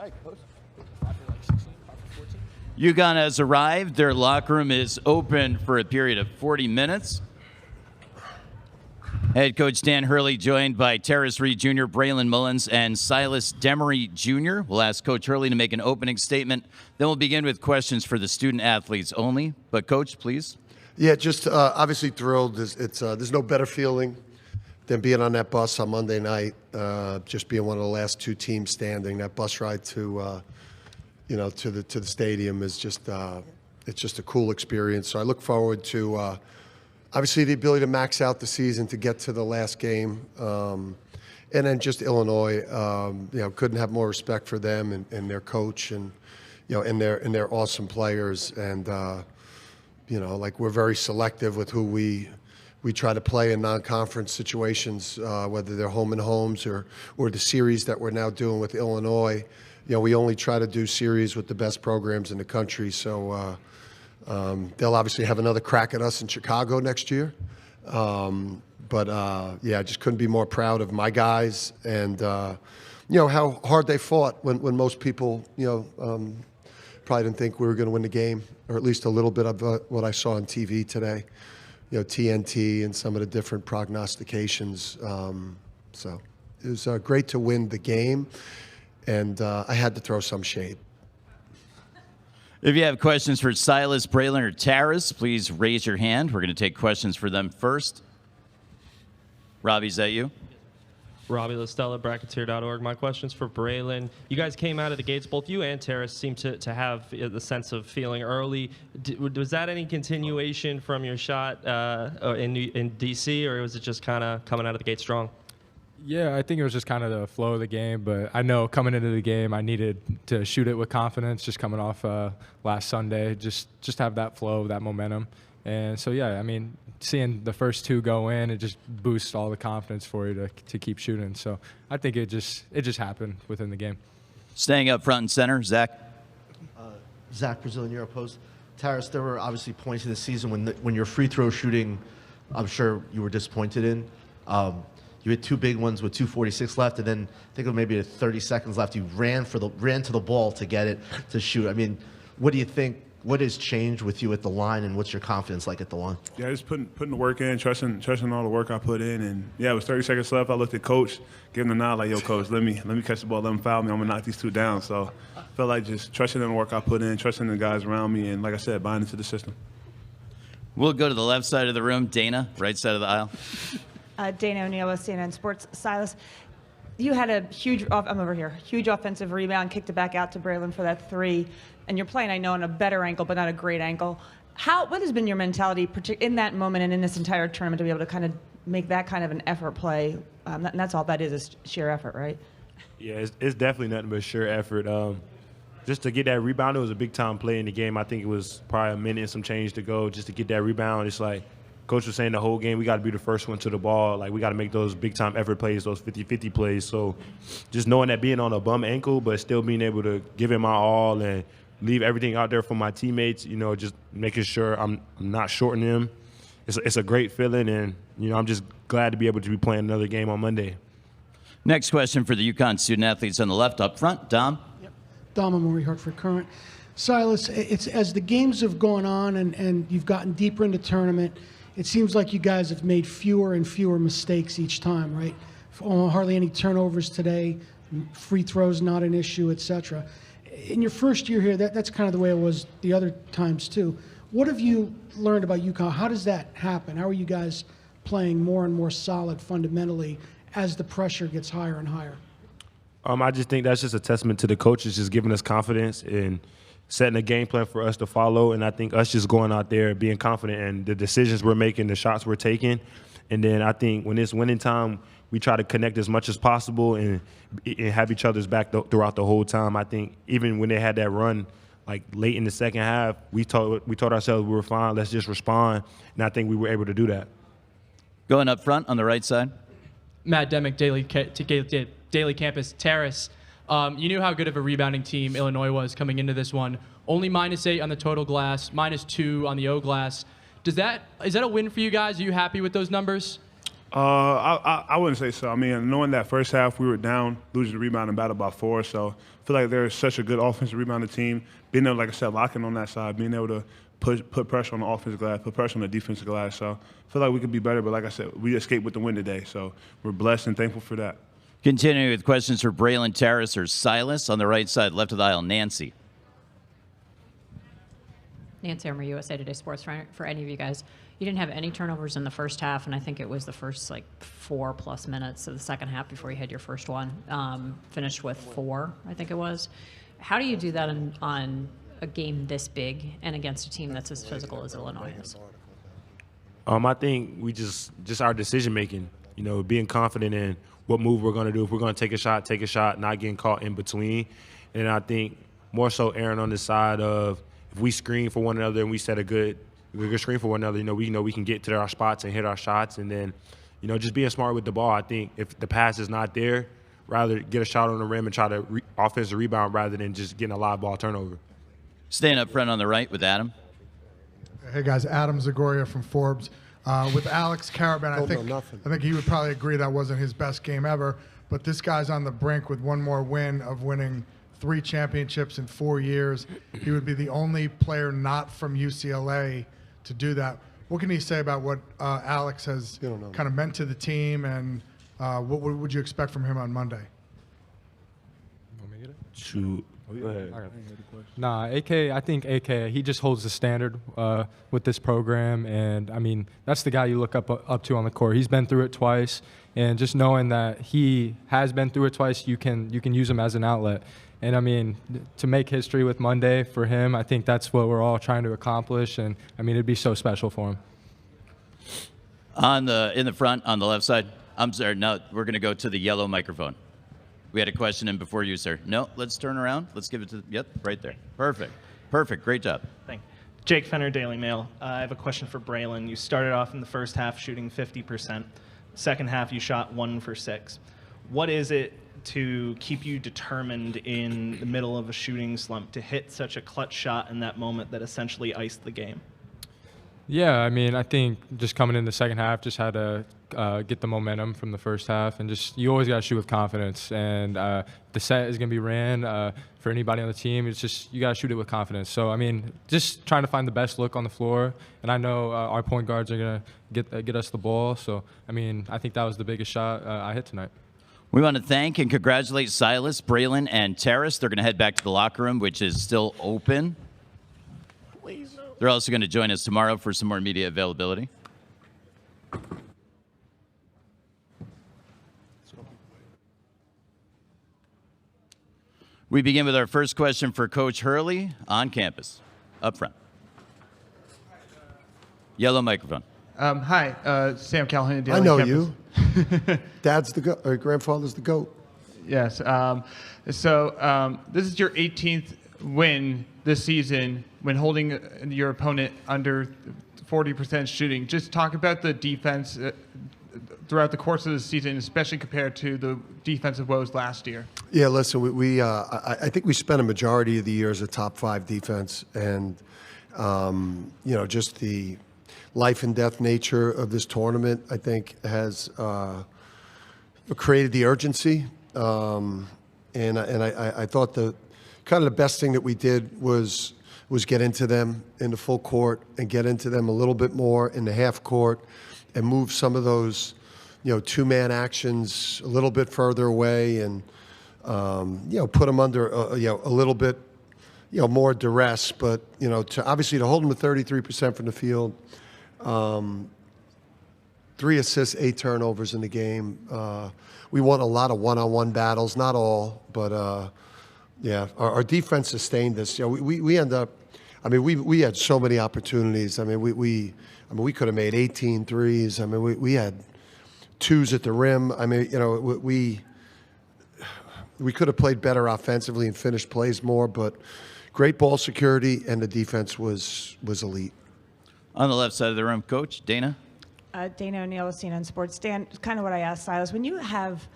right, Coach. After like 16, after 14. UConn has arrived. Their locker room is open for a period of 40 minutes. Head coach Dan Hurley joined by Terrace Reed Jr., Braylon Mullins, and Silas Demery Jr. We'll ask Coach Hurley to make an opening statement. Then we'll begin with questions for the student athletes only. But Coach, please. Yeah, just obviously thrilled. There's no better feeling than being on that bus on Monday night, just being one of the last two teams standing. That bus ride to the stadium is just it's just a cool experience. So I look forward to obviously the ability to max out the season, to get to the last game, and then just Illinois. Couldn't have more respect for them and their coach and their awesome players. And we're very selective with who we try to play in non-conference situations, whether they're home and homes or the series that we're now doing with Illinois. We only try to do series with the best programs in the country. So they'll obviously have another crack at us in Chicago next year. I just couldn't be more proud of my guys and how hard they fought when most people probably didn't think we were going to win the game, or at least a little bit of what I saw on TV today. TNT and some of the different prognostications. So it was great to win the game, and I had to throw some shade. If you have questions for Silas, Braylon, or Terrace, please raise your hand. We're going to take questions for them first. Robbie, is that you? Robbie LaStella, Bracketeer.org. My question's for Braylon. You guys came out of the gates, both you and Terrace seem to have the sense of feeling early. Was that any continuation from your shot in D.C., or was it just kind of coming out of the gate strong? Yeah, I think it was just kind of the flow of the game, but I know coming into the game I needed to shoot it with confidence, just coming off last Sunday, just have that flow, that momentum. And so, yeah, I mean, seeing the first two go in, it just boosts all the confidence for you to keep shooting. So I think it just happened within the game. Staying up front and center, Zach. Zach, Brazilian Europost. Terrace, there were obviously points in the season when your free throw shooting, I'm sure you were disappointed in. You had two big ones with 2:46 left, and then I think it was maybe 30 seconds left. You ran to the ball to get it to shoot. I mean, what do you think? What has changed with you at the line, and what's your confidence like at the line? Yeah, just putting the work in, trusting all the work I put in, and yeah, it was 30 seconds left. I looked at Coach, gave him the nod, like, "Yo, Coach, let me catch the ball, let him foul me. I'm gonna knock these two down." So I felt like just trusting in the work I put in, trusting the guys around me, and like I said, buying into the system. We'll go to the left side of the room. Dana, right side of the aisle. Dana O'Neill with CNN Sports. Silas, you had a huge offensive rebound, kicked it back out to Braylon for that three, and you're playing, I know, on a better ankle, but not a great ankle. What has been your mentality in that moment and in this entire tournament to be able to kind of make that kind of an effort play? And that's all that is sheer effort, right? Yeah, it's definitely nothing but sheer effort. Just to get that rebound, it was a big-time play in the game. I think it was probably a minute and some change to go just to get that rebound. It's like Coach was saying the whole game, we got to be the first one to the ball. Like, we got to make those big-time effort plays, those 50-50 plays. So just knowing that being on a bum ankle but still being able to give it my all and leave everything out there for my teammates, just making sure I'm not shorting them. It's a great feeling, and, I'm just glad to be able to be playing another game on Monday. Next question for the UConn student athletes on the left up front. Dom. Yep. Dom Amori, Hartford Current. Silas, it's as the games have gone on and you've gotten deeper into tournament, it seems like you guys have made fewer and fewer mistakes each time, right? Hardly any turnovers today, free throws not an issue, etc. In your first year here, that's kind of the way it was the other times too. What have you learned about UConn? How does that happen? How are you guys playing more and more solid fundamentally as the pressure gets higher and higher? I just think that's just a testament to the coaches just giving us confidence and setting a game plan for us to follow. And I think us just going out there being confident in the decisions we're making, the shots we're taking. And then I think when it's winning time, we try to connect as much as possible and have each other's back throughout the whole time. I think even when they had that run, like late in the second half, we told ourselves we were fine, let's just respond. And I think we were able to do that. Going up front on the right side. Matt Demick, Daily Campus. Terrace, you knew how good of a rebounding team Illinois was coming into this one. Only -8 on the total glass, -2 on the O glass. Is that a win for you guys? Are you happy with those numbers? I wouldn't say so. I mean, knowing that first half we were down, losing the rebound and battle by 4, so I feel like they're such a good offensive rebounding team. Being able, like I said, locking on that side, being able to put pressure on the offensive glass, put pressure on the defensive glass. So I feel like we could be better, but like I said, we escaped with the win today, so we're blessed and thankful for that. Continuing with questions for Braylon, Terrace, or Silas. On the right side, left of the aisle, Nancy. Nancy Armour, USA Today Sports. For any of you guys, you didn't have any turnovers in the first half, and I think it was the first 4+ minutes of the second half before you had your first one. Finished with 4, I think it was. How do you do that on a game this big and against a team that's as physical as Illinois is? I think we just our decision making. Being confident in what move we're going to do. If we're going to take a shot, not getting caught in between. And I think more so erring on the side of, if we screen for one another and we set a good screen for one another, we know we can get to our spots and hit our shots. And then, just being smart with the ball. I think if the pass is not there, rather get a shot on the rim and try to offensive rebound rather than just getting a live ball turnover. Staying up front on the right with Adam. Hey guys, Adam Zagoria from Forbes. With Alex Karaban, I think he would probably agree that wasn't his best game ever. But this guy's on the brink with one more win of winning 3 championships in 4 years. He would be the only player not from UCLA to do that. What can you say about what Alex has kind of meant to the team, and what would you expect from him on Monday? Want me to get it? Shoot. Go ahead. Nah, I think AK, he just holds the standard with this program. And, I mean, that's the guy you look up to on the court. He's been through it twice. And just knowing that he has been through it twice, you can use him as an outlet. And, I mean, to make history with Monday for him, I think that's what we're all trying to accomplish. And, I mean, it'd be so special for him. In the front, on the left side. I'm sorry, no, we're going to go to the yellow microphone. We had a question in before you, sir. No, let's turn around. Let's give it to, yep, right there. Perfect. Great job. Thank you. Jake Fenner, Daily Mail. I have a question for Braylon. You started off in the first half shooting 50%. Second half, you shot 1 for 6. What is it to keep you determined in the middle of a shooting slump to hit such a clutch shot in that moment that essentially iced the game? Yeah, I mean, I think just coming in the second half, just had to get the momentum from the first half, and just you always got to shoot with confidence. And the set is going to be ran for anybody on the team. It's just you got to shoot it with confidence. So I mean, just trying to find the best look on the floor. And I know our point guards are going to get us the ball. So I mean, I think that was the biggest shot I hit tonight. We want to thank and congratulate Silas, Braylon, and Terrace. They're going to head back to the locker room, which is still open. They're also going to join us tomorrow for some more media availability. We begin with our first question for Coach Hurley on campus, up front. Yellow microphone. Hi, Sam Callahan. I know campus. you. Dad's the goat, or grandfather's the GOAT. Yes. So this is your 18th win this season when holding your opponent under 40% shooting. Just talk about the defense throughout the course of the season, especially compared to the defensive woes last year. Yeah, listen, I think we spent a majority of the year as a top 5 defense, and just the life and death nature of this tournament, I think, has created the urgency. And I thought the kind of the best thing that we did was get into them in the full court and get into them a little bit more in the half court and move some of those, 2-man actions a little bit further away and, put them under, a little bit, more duress. But, obviously to hold them to 33% from the field, 3 assists, 8 turnovers in the game. We won a lot of one-on-one battles, not all, but yeah, our defense sustained us. We end up. I mean, we had so many opportunities. I mean, we could have made 18 threes. I mean, we had 2s at the rim. I mean, we could have played better offensively and finished plays more. But great ball security, and the defense was elite. On the left side of the room, Coach Dana. Dana O'Neill with CNN Sports. Dan, kind of what I asked Silas. When you have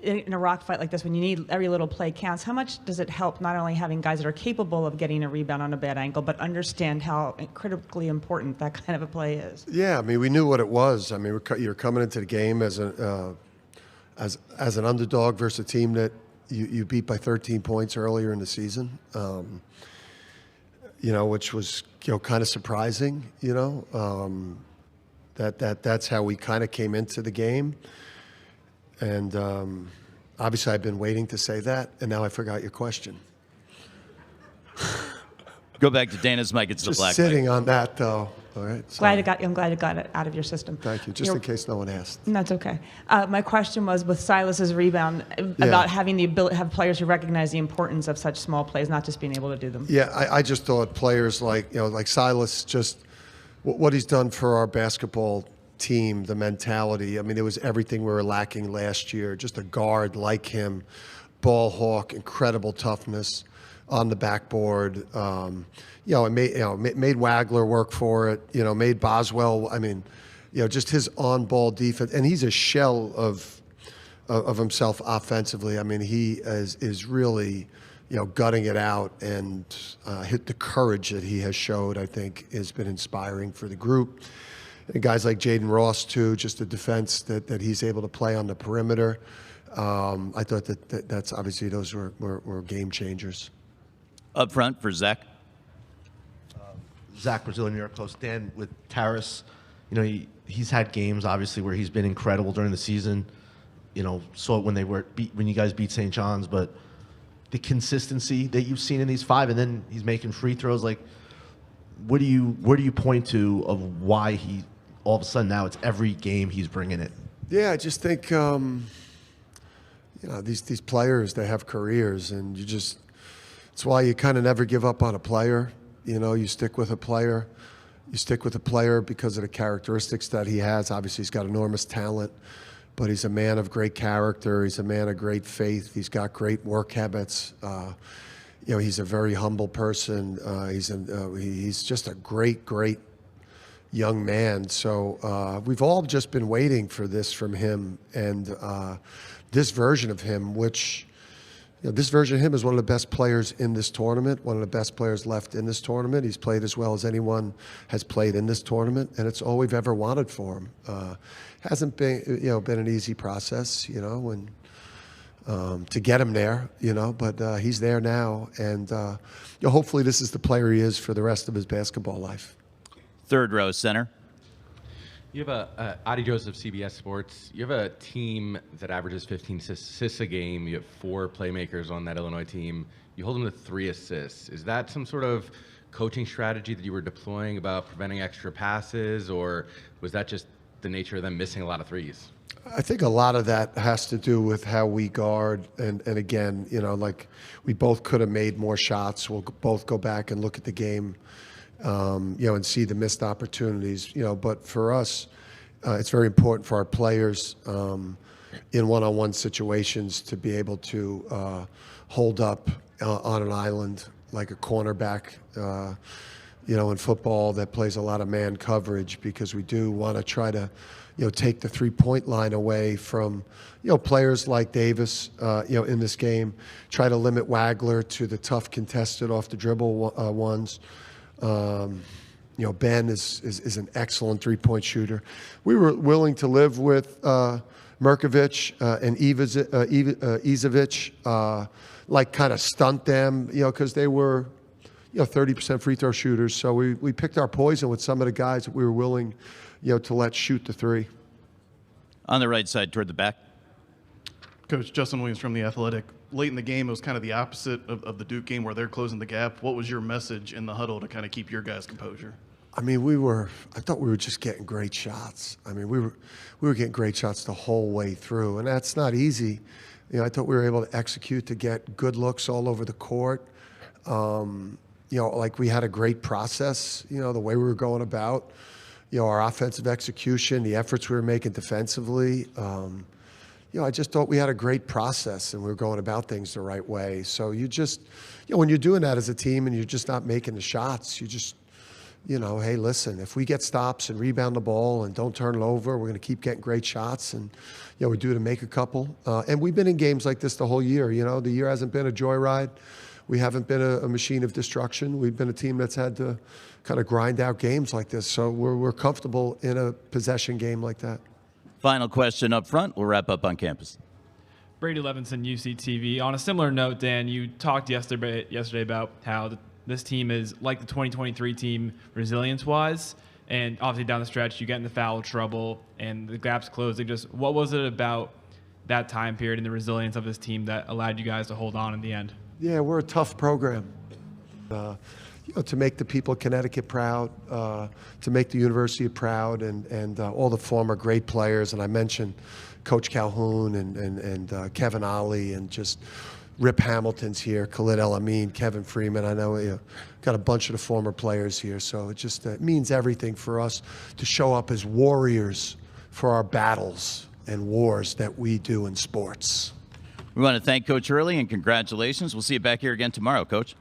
in a rock fight like this, when you need every little play counts, how much does it help not only having guys that are capable of getting a rebound on a bad ankle, but understand how critically important that kind of a play is? Yeah, I mean, we knew what it was. I mean, you're coming into the game as an underdog versus a team that you beat by 13 points earlier in the season, which was kind of surprising. That's how we kind of came into the game. And obviously, I've been waiting to say that, and now I forgot your question. Go back to Dana's mic. It's Just the black sitting mic. on that, though. All right. I'm glad it got it out of your system. Thank you. Just in case no one asked. That's okay. My question was with Silas's rebound about having the ability, have players who recognize the importance of such small plays, not just being able to do them. Yeah, I just thought players like Silas, just what he's done for our basketball team, the mentality. I mean, it was everything we were lacking last year. Just a guard like him, ball hawk, incredible toughness on the backboard. It made Wagler work for it. Made Boswell. I mean, just his on-ball defense, and he's a shell of himself offensively. I mean, he is really gutting it out, and hit the courage that he has showed, I think, has been inspiring for the group. And guys like Jaden Ross, too, just the defense that he's able to play on the perimeter. I thought that's obviously those were game changers. Up front for Zach. Zach Brazil, New York Post. Dan, with Taras, he's had games, obviously, where he's been incredible during the season. Saw it when you guys beat St. John's, but the consistency that you've seen in these 5, and then he's making free throws. Like, where do you point to of why he all of a sudden now it's every game he's bringing it? Yeah, I just think these players, they have careers, and it's why you kind of never give up on a player. You stick with a player. You stick with a player because of the characteristics that he has. Obviously, he's got enormous talent, but he's a man of great character. He's a man of great faith. He's got great work habits. He's a very humble person. He's just a great young man. So we've all just been waiting for this from him, and this version of him, which this version of him is one of the best players in this tournament, one of the best players left in this tournament. He's played as well as anyone has played in this tournament, and it's all we've ever wanted for him. Hasn't been been an easy process, to get him there, but he's there now, and hopefully this is the player he is for the rest of his basketball life. Third row center. You have Adi Joseph, CBS Sports. You have a team that averages 15 assists a game. You have 4 playmakers on that Illinois team. You hold them to 3 assists. Is that some sort of coaching strategy that you were deploying about preventing extra passes, or was that just the nature of them missing a lot of threes? I think a lot of that has to do with how we guard, and again, like we both could have made more shots. We'll both go back and look at the game, and see the missed opportunities. But for us, it's very important for our players in one-on-one situations to be able to hold up on an island like a cornerback. In football that plays a lot of man coverage, because we do want to try to, take the three-point line away from, players like Davis, in this game. Try to limit Wagler to the tough contested off the dribble ones. Ben is an excellent three-point shooter. We were willing to live with Merkovich and Izovic, like kind of stunt them, because they were 30% free throw shooters. So we picked our poison with some of the guys that we were willing, to let shoot the three. On the right side toward the back. Coach, Justin Williams from The Athletic. Late in the game, it was kind of the opposite of the Duke game where they're closing the gap. What was your message in the huddle to kind of keep your guys' composure? I mean, I thought we were just getting great shots. I mean, we were getting great shots the whole way through, and that's not easy. I thought we were able to execute to get good looks all over the court. Like we had a great process, the way we were going about, our offensive execution, the efforts we were making defensively. I just thought we had a great process and we were going about things the right way. So you just, when you're doing that as a team and you're just not making the shots, you just, you know, hey, listen, if we get stops and rebound the ball and don't turn it over, we're going to keep getting great shots. And, you know, we're due to make a couple. And we've been in games like this the whole year. You know, the year hasn't been a joyride. We haven't been a machine of destruction. We've been a team that's had to kind of grind out games like this. So we're comfortable in a possession game like that. Final question up front. We'll wrap up on campus. Brady Levinson, UCTV. On a similar note, Dan, you talked yesterday about how this team is like the 2023 team resilience-wise, and obviously down the stretch you get into foul trouble and the gap's closing. Just what was it about that time period and the resilience of this team that allowed you guys to hold on in the end? Yeah, we're a tough program. You know, to make the people of Connecticut proud, to make the university proud, and all the former great players. And I mentioned Coach Calhoun and Kevin Ollie, and just Rip Hamilton's here, Khalid El Amin, Kevin Freeman. I know got a bunch of the former players here, so it just means everything for us to show up as warriors for our battles and wars that we do in sports. We want to thank Coach Hurley and congratulations. We'll see you back here again tomorrow, Coach.